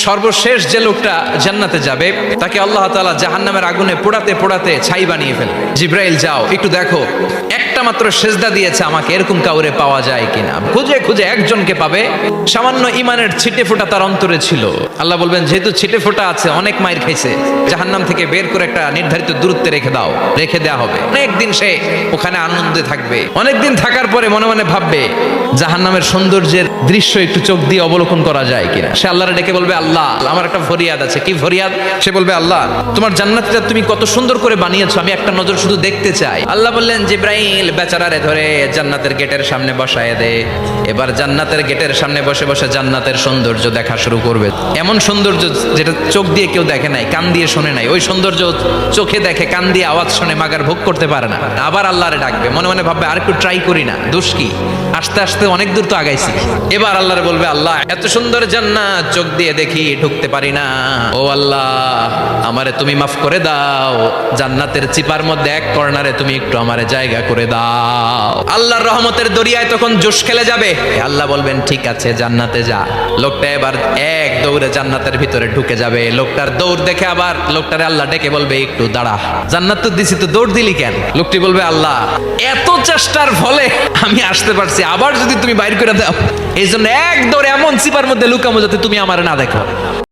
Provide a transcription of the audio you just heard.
সর্বশেষ যে লোকটা জান্নাতে যাবে তাকে আল্লাহ তাআলা জাহান্নামের আগুনে পোড়াতে পোড়াতে ছাই বানিয়ে ফেলবে। জিব্রাইল যাও একটু দেখো, একটা মাত্র সেজদা দিয়েছে আমাকে, এরকম কাউরে পাওয়া যায় কিনা। খুঁজে খুঁজে একজনকে পাবে, সামান্য ইমানের ছিটে ফোঁটা তার অন্তরে ছিল। আল্লাহ বলবেন যেহেতু ছিটে ফোঁটা আছে, অনেক মাইর খাইছে, জাহান্নাম থেকে বের করে একটা নির্ধারিত দূরত্বে রেখে দাও, রেখে দেওয়া হবে। অনেকদিন সে ওখানে আনন্দে থাকবে। অনেকদিন থাকার পরে মনে মনে ভাববে জাহান্নামের সৌন্দর্যের দৃশ্য একটু চোখ দিয়ে অবলোকন করা যায় কিনা। সে আল্লাহরে ডেকে বলবে, আল্লাহ আমার একটা ফরিয়াদ আছে। কি ফরিয়াদ? সে বলবে, আল্লাহ তোমার জান্নাতটা তুমি কত সুন্দর করে বানিয়েছো, আমি একটা নজর শুধু দেখতে চাই। আল্লাহ বললেন, জিব্রাইল বেচারারে ধরে জান্নাতের গেটের সামনে বসায় দে। এবার জান্নাতের গেটের সামনে বসে বসে জান্নাতের সৌন্দর্য দেখা শুরু করবে। এমন সৌন্দর্য যেটা চোখ দিয়ে কেউ দেখে নাই, কান দিয়ে শোনে নাই। ওই সৌন্দর্য চোখে দেখে, কান দিয়ে আওয়াজ শোনে, মাগার ভোগ করতে পারে না। আবার আল্লাহরে ডাকবে, মনে মনে ভাববে আর একটু ট্রাই করি না, দোষ কি, আস্তে আস্তে অনেক দূর তো আগাইছি। এবার আল্লাহরে বলবে, আল্লাহ এত সুন্দর জান্নাত চোখ দিয়ে দেখি, ঢুকতে পারি না। ও আল্লাহ আমারে তুমি মাফ করে দাও, জান্নাতের চিপার মধ্যে এক কর্নারে তুমি একটু আমারে জায়গা করে দাও। আল্লাহর রহমতের দরিয়ায় তখন জোশ খেলে যাবে। আল্লাহ বলবেন, ঠিক আছে জান্নাতে যা। লোকটা এবার এক দৌড়ে জান্নাতের ভিতরে ঢুকে যাবে। লোকটার দৌড় দেখে আবার লোকটারে আল্লাহ ডেকে বলবে, একটু দাঁড়া, জান্নাত তো দিছি, তো দৌড় দিলি কেন? লোকটি বলবে, আল্লাহ এত চেষ্টার ফলে আমি আসতে পারছি, আবার যদি তুমি বাইর করে দাও, এই জন্য এক দৌড়ে এমন চিপার মধ্যে লুকামো যাতে তুমি আমার না দেখো।